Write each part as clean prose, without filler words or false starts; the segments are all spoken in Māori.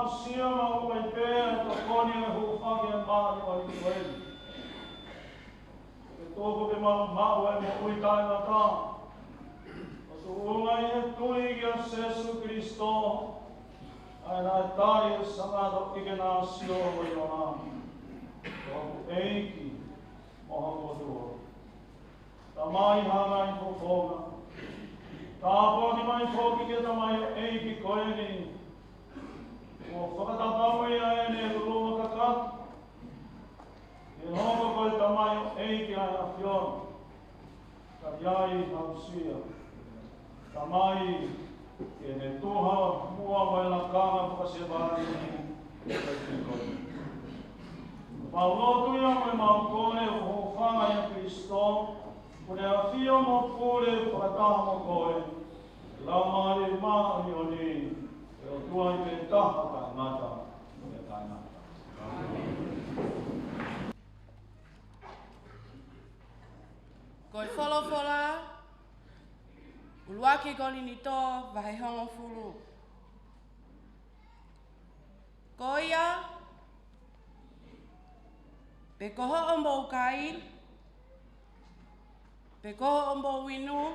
sia ma o mai pe to koni e hu fa ke ma ni o ni wei. Ke toko ke ma o e mo ui kai na ta. O su unga i tui ki a Jesu Kristo. Ai nai tari e sangado ike nā sio o i o nā. Tōku eiki moha kotua. Ta mai hanga i pokonga. Tā pōki mai pōki ke ta mai eiki koe ni. O whakatapamu ia e ne kuruma kakat. E hongo koe ta mai eiki ai a whiona. Ka iai hau sia. Ta mai e ne tuha mua mai la kama whakasebari ni e koe. Maulotu ia mai maukone o whanga i a Kristo. Kune a whio mo pūre whakataha mo koe. Lau maare maa i o ni. E o tua i me taha ka ngata. E ka ngata. Koe wholofola. Uluaki koni ni tō vahe hongo furu. Ko ia. Pe koho o mou kai. Pe koho o mou winu.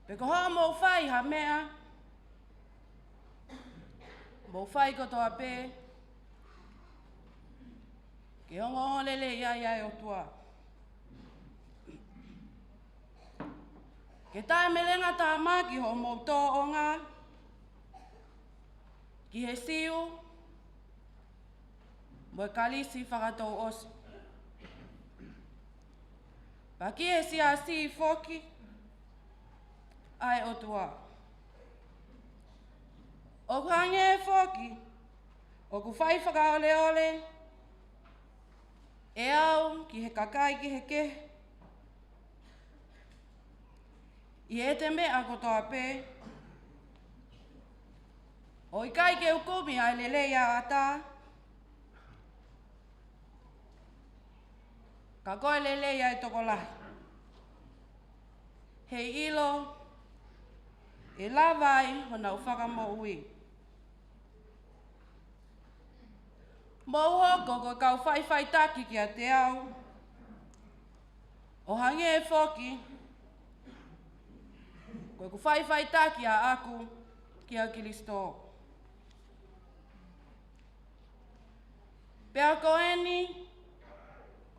Pe koho o mou whai ha mea. Mou whai koto a pē. Ke hongo holele ia o tua. Ke tae melenga tā maki ho mou tō o ngā. Ki he siu. Mo e kalisi whakatou osi. Paki e si a si foki. Ai o tua. O kuhange e foki. O ku whai whakaole ole. E au ki he kakai ki he kehe. I e te mea kotoa pē. O i kai ke ukumi ai leleia a tā. Ka koe leleia e toko lahi. Hei ilo. E lawai hona u whakamo ui. Mou hoko ko kau whai taki ki a te au. O hange e whoki. Koe ku whai taki a aku ki a Kiristo. Pea koeni,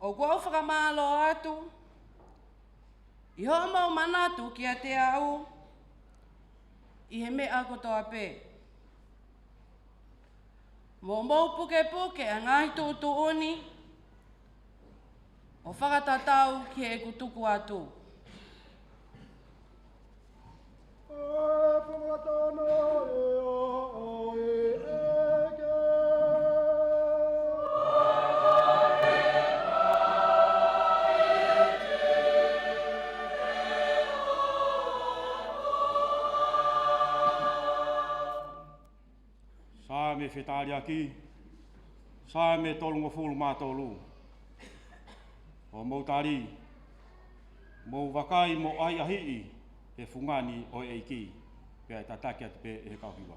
o kua whakamalo atu, i hoa mau manatu ki a te au, i he mea kotoa pē. Mou puke a ngai tūtu uni, o whakatatau ki e kutuku atu. Sa me whetari aki, sa me tolungo fulu mātolu. O moutari, mou wakai mo ai ahii, e fungani o eiki, pea tataki atu pe e kauhiwa.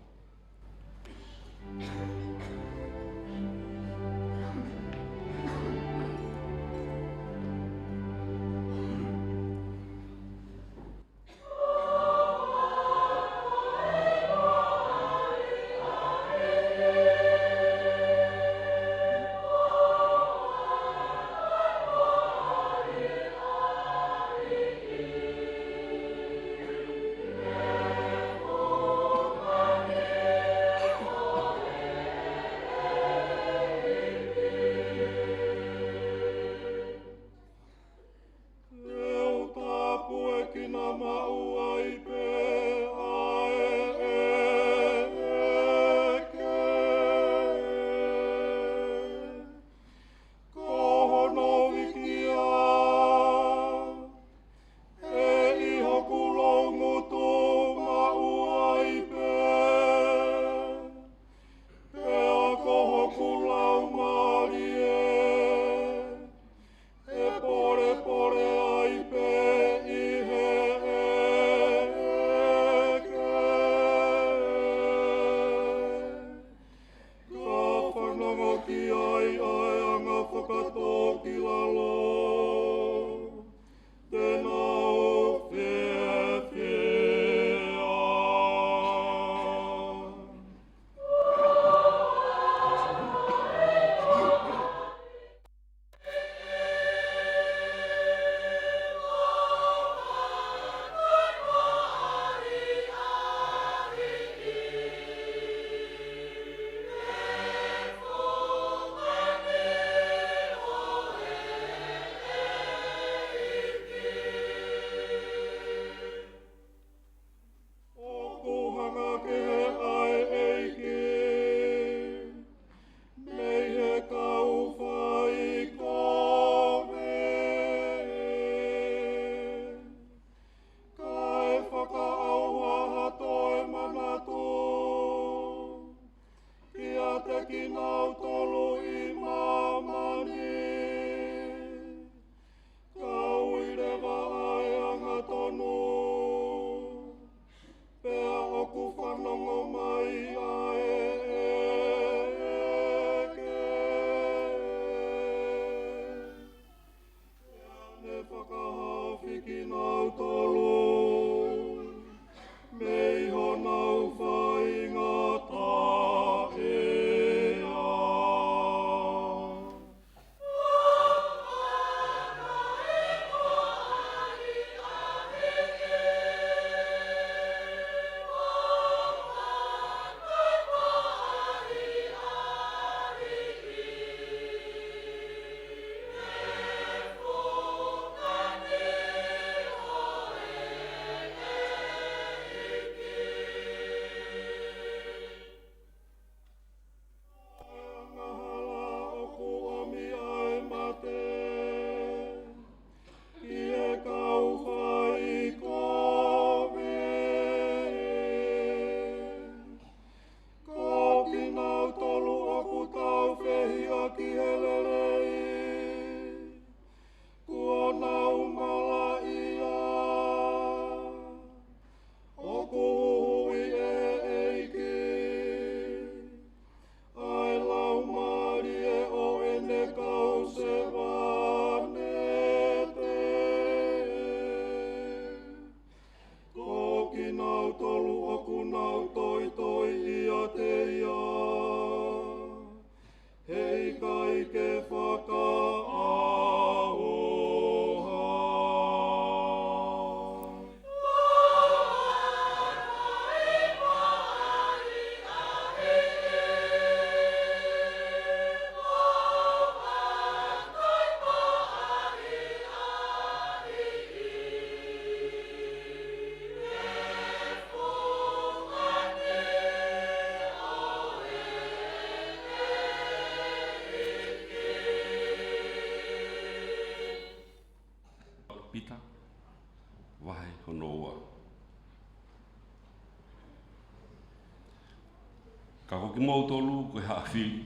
Ka hoki mau tolu koe haawhiri.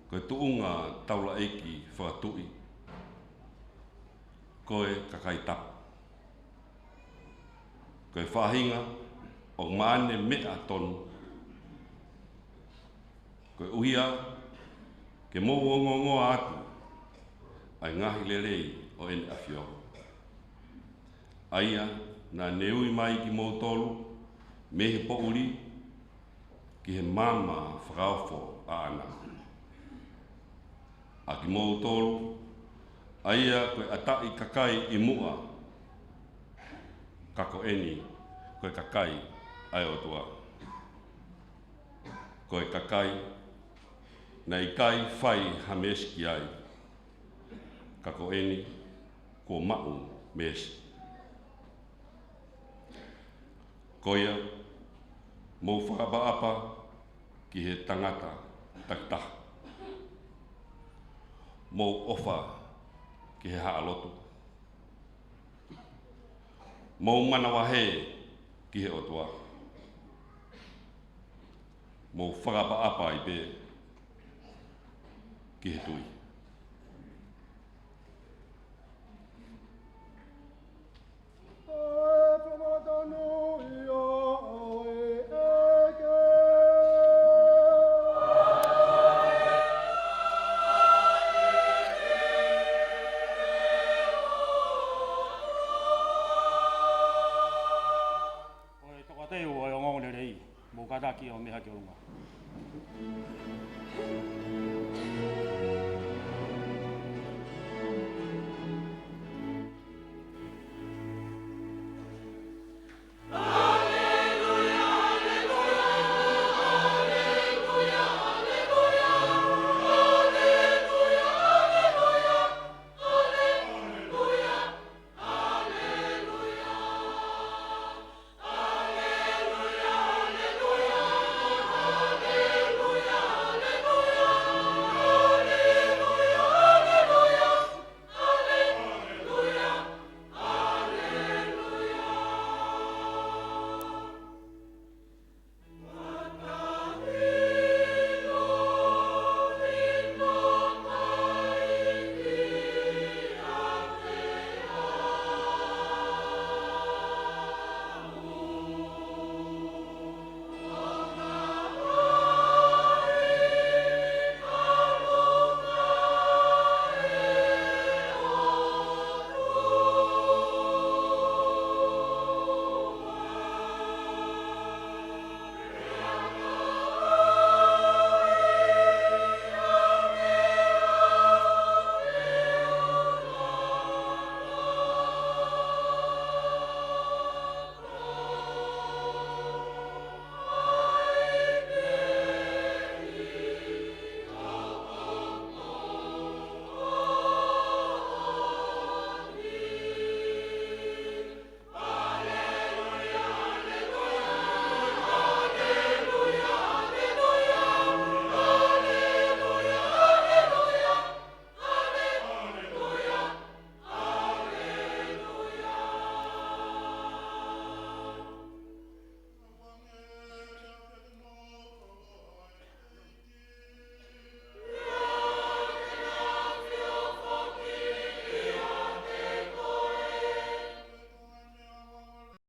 Koe tuunga taula eki whakatui. Koe kakai tapu. Koe whahinga o maane mea tonu. Koe uhia ke mou ngongoa atu ai ngahi lelei o ene awhio. Aia na neui mai ki mou tolu me he pouri ki he mama whakaofo a ana. A ki mou tolu aia koe atai kakai i mua. Kako eni koe kakai ai o tua. Koe kakai nei kai whai hameski ai. Kako eni ko mau mesi. Koia mou whakapaapa ki he tangata taktaha. Mou ofa ki he haalotu. Mou manawahe ki he otua. Mou whakapaapa i be ki he tui. Mo kata ki o meha ki o runga.